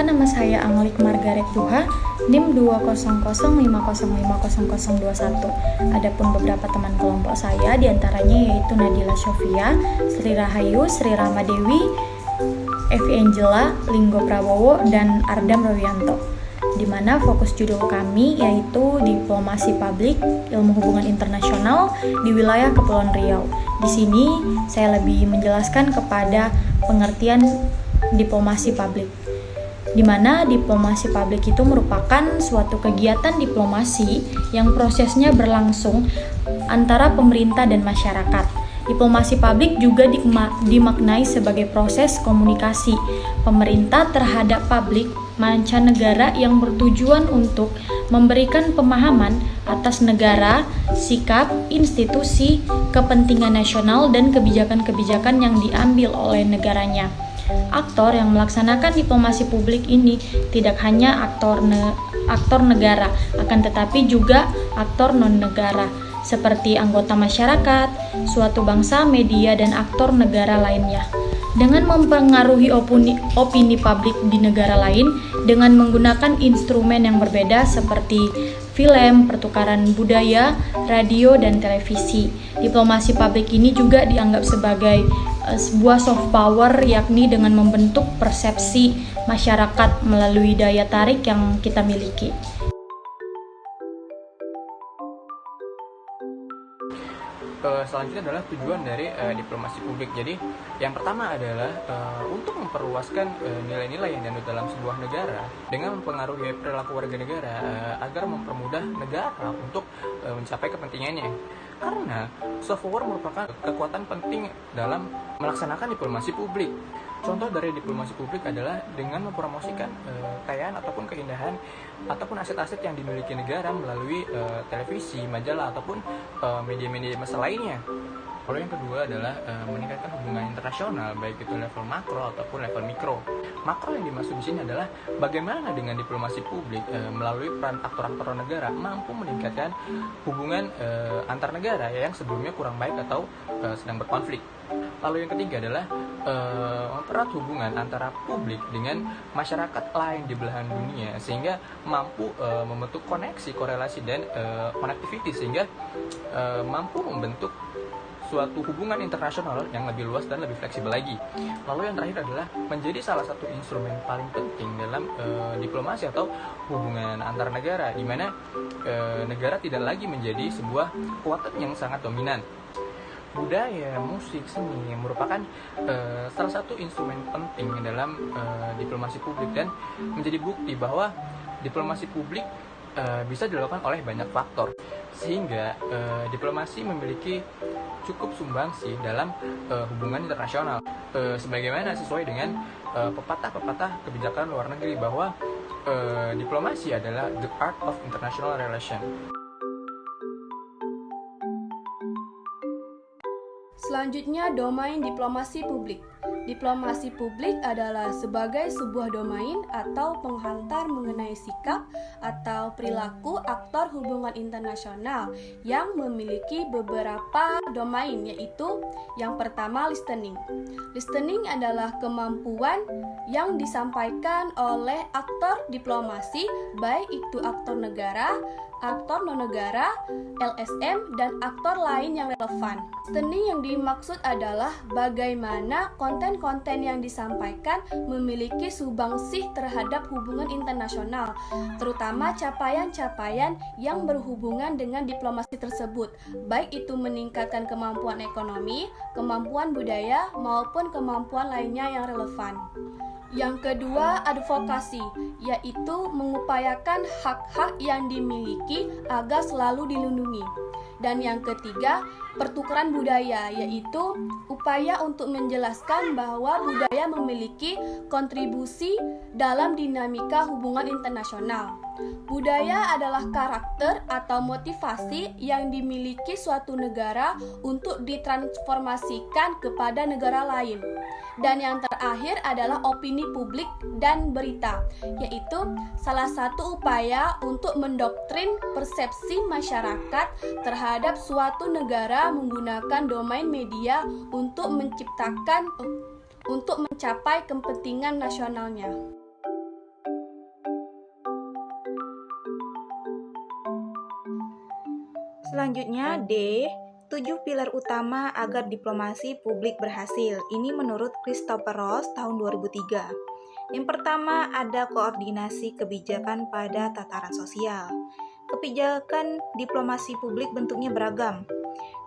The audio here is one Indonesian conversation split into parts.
Perkenalkan, nama saya Anglik Margaret Duha, NIM 20050050021. Adapun beberapa teman kelompok saya diantaranya yaitu Nadila Syofia, Sri Rahayu, Sri Rama Dewi, Evi Angela, Linggo Prabowo, dan Ardam Rowianto. Di mana fokus judul kami yaitu Diplomasi Publik, Ilmu Hubungan Internasional di Wilayah Kepulauan Riau. Di sini saya lebih menjelaskan kepada pengertian diplomasi publik, di mana diplomasi publik itu merupakan suatu kegiatan diplomasi yang prosesnya berlangsung antara pemerintah dan masyarakat. Diplomasi publik juga dimaknai sebagai proses komunikasi pemerintah terhadap publik mancanegara yang bertujuan untuk memberikan pemahaman atas negara, sikap, institusi, kepentingan nasional, dan kebijakan-kebijakan yang diambil oleh negaranya. Aktor yang melaksanakan diplomasi publik ini tidak hanya aktor negara, akan tetapi juga aktor non-negara, seperti anggota masyarakat, suatu bangsa, media, dan aktor negara lainnya. Dengan mempengaruhi opini publik di negara lain dengan menggunakan instrumen yang berbeda seperti film, pertukaran budaya, radio, dan televisi. Diplomasi publik ini juga dianggap sebagai sebuah soft power, yakni dengan membentuk persepsi masyarakat melalui daya tarik yang kita miliki. Selanjutnya adalah tujuan dari diplomasi publik. Jadi yang pertama adalah untuk memperluaskan nilai-nilai yang dianut dalam sebuah negara dengan mempengaruhi perilaku warga negara agar mempermudah negara untuk mencapai kepentingannya. Karena soft power merupakan kekuatan penting dalam melaksanakan diplomasi publik. Contoh dari diplomasi publik adalah dengan mempromosikan kekayaan ataupun keindahan ataupun aset-aset yang dimiliki negara melalui televisi, majalah, ataupun media-media massa lainnya. Lalu yang kedua adalah meningkatkan hubungan internasional, baik itu level makro ataupun level mikro. Makro yang dimaksud di sini adalah bagaimana dengan diplomasi publik melalui peran aktor-aktor negara mampu meningkatkan hubungan antar negara yang sebelumnya kurang baik atau sedang berkonflik. Lalu yang ketiga adalah mempererat hubungan antara publik dengan masyarakat lain di belahan dunia sehingga mampu membentuk koneksi, korelasi, dan connectivity sehingga mampu membentuk suatu hubungan internasional yang lebih luas dan lebih fleksibel lagi. Lalu yang terakhir adalah menjadi salah satu instrumen paling penting dalam diplomasi atau hubungan antar negara, di mana negara tidak lagi menjadi sebuah kekuatan yang sangat dominan. Budaya, musik, seni merupakan salah satu instrumen penting dalam diplomasi publik dan menjadi bukti bahwa diplomasi publik bisa dilakukan oleh banyak faktor sehingga diplomasi memiliki cukup sumbangsi dalam hubungan internasional sebagaimana sesuai dengan pepatah-pepatah kebijakan luar negeri bahwa diplomasi adalah the art of international relation. Selanjutnya, domain diplomasi publik. Diplomasi publik adalah sebagai sebuah domain atau penghantar mengenai sikap atau perilaku aktor hubungan internasional yang memiliki beberapa domain, yaitu yang pertama listening. Listening adalah kemampuan yang disampaikan oleh aktor diplomasi, baik itu aktor negara, aktor non-negara, LSM, dan aktor lain yang relevan. Listening yang dimaksud adalah bagaimana konten-konten yang disampaikan memiliki sumbangsi terhadap hubungan internasional, terutama capaian-capaian yang berhubungan dengan diplomasi tersebut, baik itu meningkatkan kemampuan ekonomi, kemampuan budaya, maupun kemampuan lainnya yang relevan. Yang kedua, advokasi, yaitu mengupayakan hak-hak yang dimiliki agar selalu dilindungi. Dan yang ketiga, pertukaran budaya, yaitu upaya untuk menjelaskan bahwa budaya memiliki kontribusi dalam dinamika hubungan internasional. Budaya adalah karakter atau motivasi yang dimiliki suatu negara untuk ditransformasikan kepada negara lain. Dan yang terakhir adalah opini publik dan berita, yaitu salah satu upaya untuk mendoktrin persepsi masyarakat terhadap suatu negara menggunakan domain media untuk mencapai kepentingan nasionalnya. Selanjutnya D. 7 pilar utama agar diplomasi publik berhasil. Ini menurut Christopher Ross tahun 2003. Yang pertama ada koordinasi kebijakan pada tataran sosial. Kebijakan diplomasi publik bentuknya beragam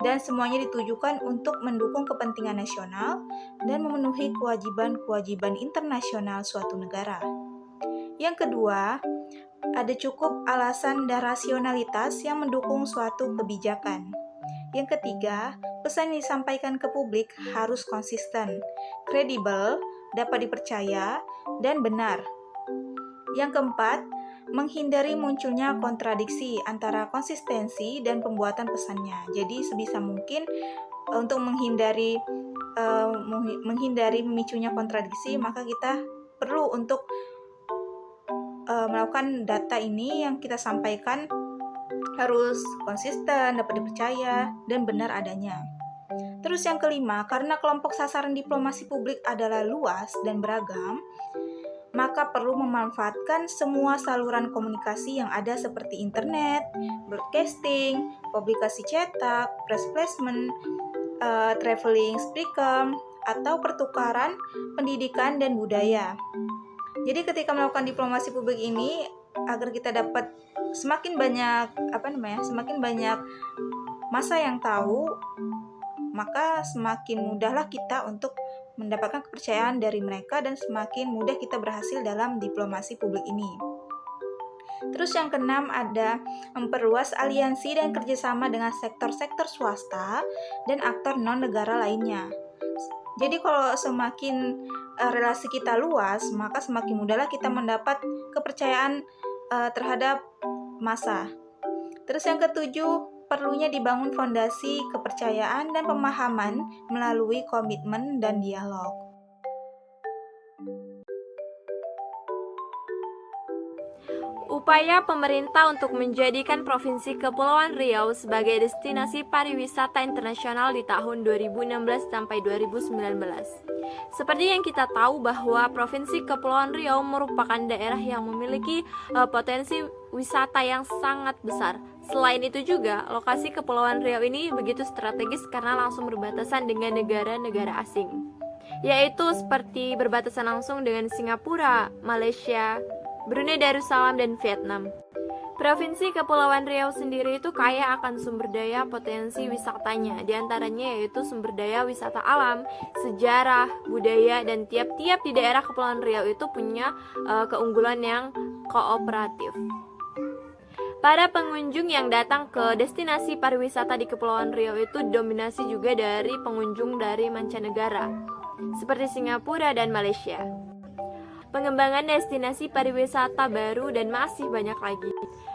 dan semuanya ditujukan untuk mendukung kepentingan nasional dan memenuhi kewajiban-kewajiban internasional suatu negara. Yang kedua, ada cukup alasan dan rasionalitas yang mendukung suatu kebijakan. Yang ketiga, pesan yang disampaikan ke publik harus konsisten, kredibel, dapat dipercaya, dan benar. Yang keempat, menghindari munculnya kontradiksi antara konsistensi dan pembuatan pesannya. Jadi sebisa mungkin untuk menghindari memicunya kontradiksi, maka kita perlu untuk melakukan data ini yang kita sampaikan harus konsisten, dapat dipercaya, dan benar adanya. Terus yang kelima, karena kelompok sasaran diplomasi publik adalah luas dan beragam, maka perlu memanfaatkan semua saluran komunikasi yang ada seperti internet, broadcasting, publikasi cetak, press placement, traveling speaker, atau pertukaran pendidikan dan budaya. Jadi ketika melakukan diplomasi publik ini, agar kita dapat semakin banyak masa yang tahu, maka semakin mudahlah kita untuk mendapatkan kepercayaan dari mereka dan semakin mudah kita berhasil dalam diplomasi publik ini. Terus yang keenam ada memperluas aliansi dan kerjasama dengan sektor-sektor swasta dan aktor non-negara lainnya. Jadi kalau semakin relasi kita luas, maka semakin mudahlah kita mendapat kepercayaan terhadap massa. Terus yang ketujuh, perlunya dibangun fondasi kepercayaan dan pemahaman melalui komitmen dan dialog. Upaya pemerintah untuk menjadikan Provinsi Kepulauan Riau sebagai destinasi pariwisata internasional di tahun 2016 sampai 2019. Seperti yang kita tahu bahwa Provinsi Kepulauan Riau merupakan daerah yang memiliki potensi wisata yang sangat besar. Selain itu juga, lokasi Kepulauan Riau ini begitu strategis karena langsung berbatasan dengan negara-negara asing, yaitu seperti berbatasan langsung dengan Singapura, Malaysia, Brunei Darussalam, dan Vietnam. Provinsi Kepulauan Riau sendiri itu kaya akan sumber daya potensi wisatanya, diantaranya yaitu sumber daya wisata alam, sejarah, budaya, dan tiap-tiap di daerah Kepulauan Riau itu punya keunggulan yang kooperatif. Para pengunjung yang datang ke destinasi pariwisata di Kepulauan Riau itu dominasi juga dari pengunjung dari mancanegara, seperti Singapura dan Malaysia. Pengembangan destinasi pariwisata baru dan masih banyak lagi.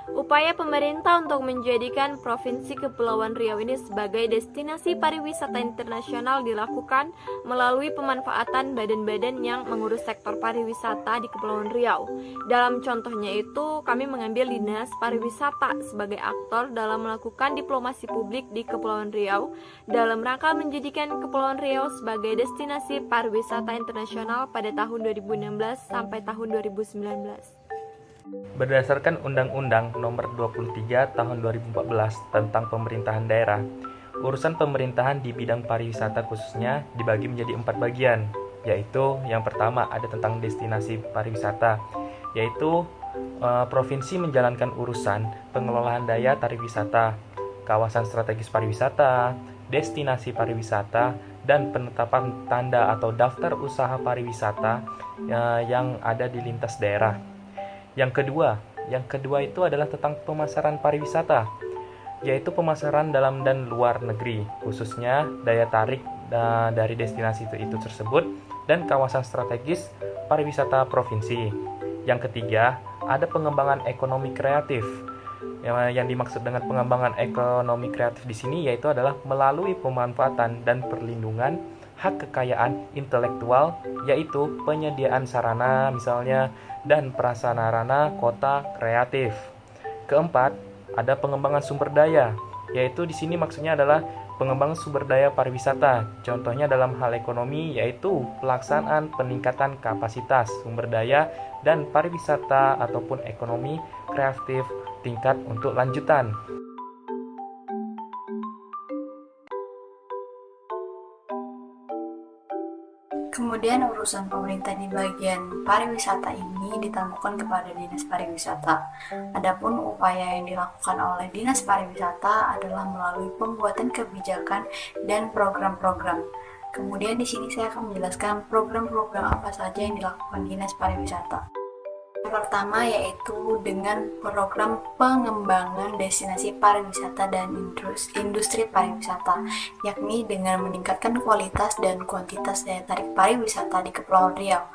Upaya pemerintah untuk menjadikan Provinsi Kepulauan Riau ini sebagai destinasi pariwisata internasional dilakukan melalui pemanfaatan badan-badan yang mengurus sektor pariwisata di Kepulauan Riau. Dalam contohnya itu, kami mengambil Dinas Pariwisata sebagai aktor dalam melakukan diplomasi publik di Kepulauan Riau dalam rangka menjadikan Kepulauan Riau sebagai destinasi pariwisata internasional pada tahun 2016 sampai tahun 2019. Berdasarkan Undang-Undang Nomor 23 Tahun 2014 tentang Pemerintahan Daerah, urusan pemerintahan di bidang pariwisata khususnya dibagi menjadi 4 bagian, yaitu yang pertama ada tentang destinasi pariwisata, yaitu provinsi menjalankan urusan pengelolaan daya tarik wisata, kawasan strategis pariwisata, destinasi pariwisata, dan penetapan tanda atau daftar usaha pariwisata yang ada di lintas daerah. Yang kedua itu adalah tentang pemasaran pariwisata, yaitu pemasaran dalam dan luar negeri, khususnya daya tarik dari destinasi itu tersebut dan kawasan strategis pariwisata provinsi. Yang ketiga, ada pengembangan ekonomi kreatif. Yang dimaksud dengan pengembangan ekonomi kreatif di sini yaitu adalah melalui pemanfaatan dan perlindungan hak kekayaan intelektual, yaitu penyediaan sarana misalnya dan prasarana kota kreatif. Keempat, ada pengembangan sumber daya, yaitu di sini maksudnya adalah pengembangan sumber daya pariwisata. Contohnya dalam hal ekonomi yaitu pelaksanaan peningkatan kapasitas sumber daya dan pariwisata ataupun ekonomi kreatif tingkat untuk lanjutan. Kemudian urusan pemerintah di bagian pariwisata ini ditangguhkan kepada Dinas Pariwisata. Adapun upaya yang dilakukan oleh Dinas Pariwisata adalah melalui pembuatan kebijakan dan program-program. Kemudian di sini saya akan menjelaskan program-program apa saja yang dilakukan Dinas Pariwisata. Yang pertama yaitu dengan program pengembangan destinasi pariwisata dan industri pariwisata, yakni dengan meningkatkan kualitas dan kuantitas daya tarik pariwisata di Kepulauan Riau,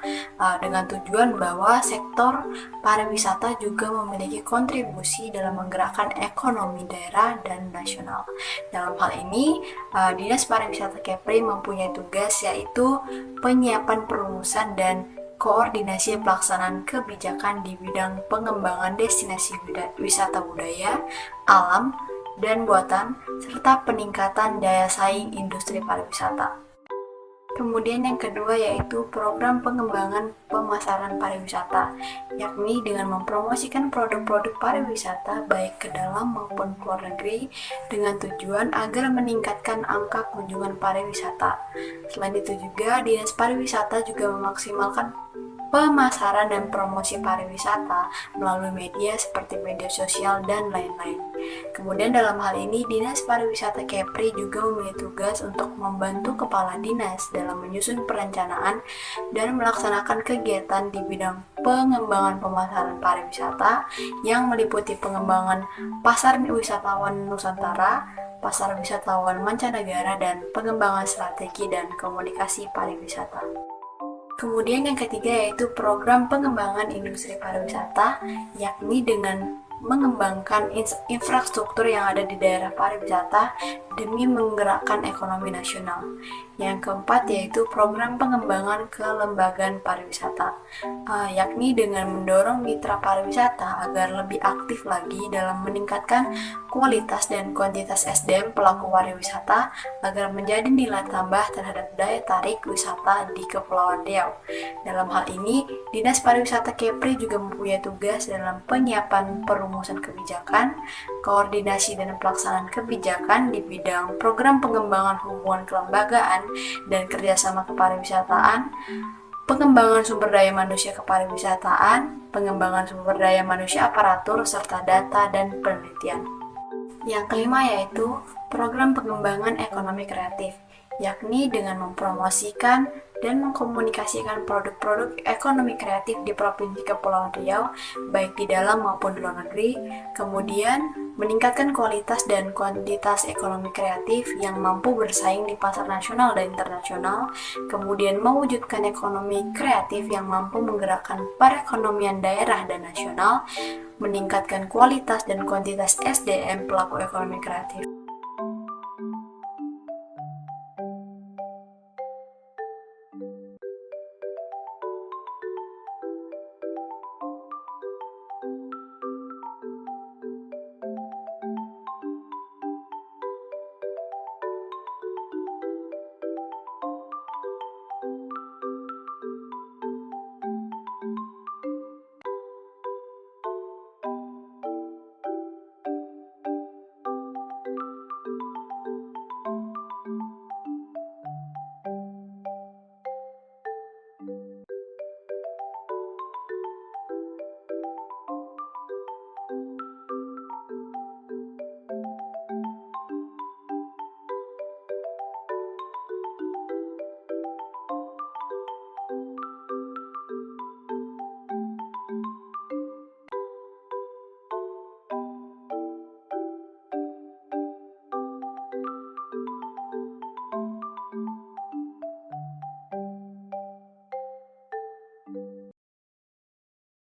dengan tujuan bahwa sektor pariwisata juga memiliki kontribusi dalam menggerakkan ekonomi daerah dan nasional. Dalam hal ini, Dinas Pariwisata Kepri mempunyai tugas yaitu penyiapan perumusan dan koordinasi pelaksanaan kebijakan di bidang pengembangan destinasi wisata budaya, alam, dan buatan, serta peningkatan daya saing industri pariwisata. Kemudian yang kedua yaitu program pengembangan pemasaran pariwisata, yakni dengan mempromosikan produk-produk pariwisata baik ke dalam maupun ke luar negeri dengan tujuan agar meningkatkan angka kunjungan pariwisata. Selain itu juga Dinas Pariwisata juga memaksimalkan pemasaran dan promosi pariwisata melalui media seperti media sosial dan lain-lain. Kemudian dalam hal ini Dinas Pariwisata Kepri juga memiliki tugas untuk membantu kepala dinas dalam menyusun perencanaan dan melaksanakan kegiatan di bidang pengembangan pemasaran pariwisata yang meliputi pengembangan pasar wisatawan Nusantara, pasar wisatawan mancanegara, dan pengembangan strategi dan komunikasi pariwisata. Kemudian yang ketiga yaitu program pengembangan industri pariwisata, yakni dengan mengembangkan infrastruktur yang ada di daerah pariwisata demi menggerakkan ekonomi nasional. Yang keempat yaitu program pengembangan kelembagaan pariwisata, yakni dengan mendorong mitra pariwisata agar lebih aktif lagi dalam meningkatkan kualitas dan kuantitas SDM pelaku pariwisata agar menjadi nilai tambah terhadap daya tarik wisata di Kepulauan Riau. Dalam hal ini, Dinas Pariwisata Kepri juga mempunyai tugas dalam penyiapan perumusan kebijakan, koordinasi dan pelaksanaan kebijakan di bidang program pengembangan hubungan kelembagaan dan kerjasama kepariwisataan, pengembangan sumber daya manusia kepariwisataan, pengembangan sumber daya manusia aparatur, serta data dan penelitian. Yang kelima yaitu program pengembangan ekonomi kreatif, yakni dengan mempromosikan dan mengkomunikasikan produk-produk ekonomi kreatif di Provinsi Kepulauan Riau, baik di dalam maupun di luar negeri, kemudian meningkatkan kualitas dan kuantitas ekonomi kreatif yang mampu bersaing di pasar nasional dan internasional, kemudian mewujudkan ekonomi kreatif yang mampu menggerakkan perekonomian daerah dan nasional, meningkatkan kualitas dan kuantitas SDM pelaku ekonomi kreatif.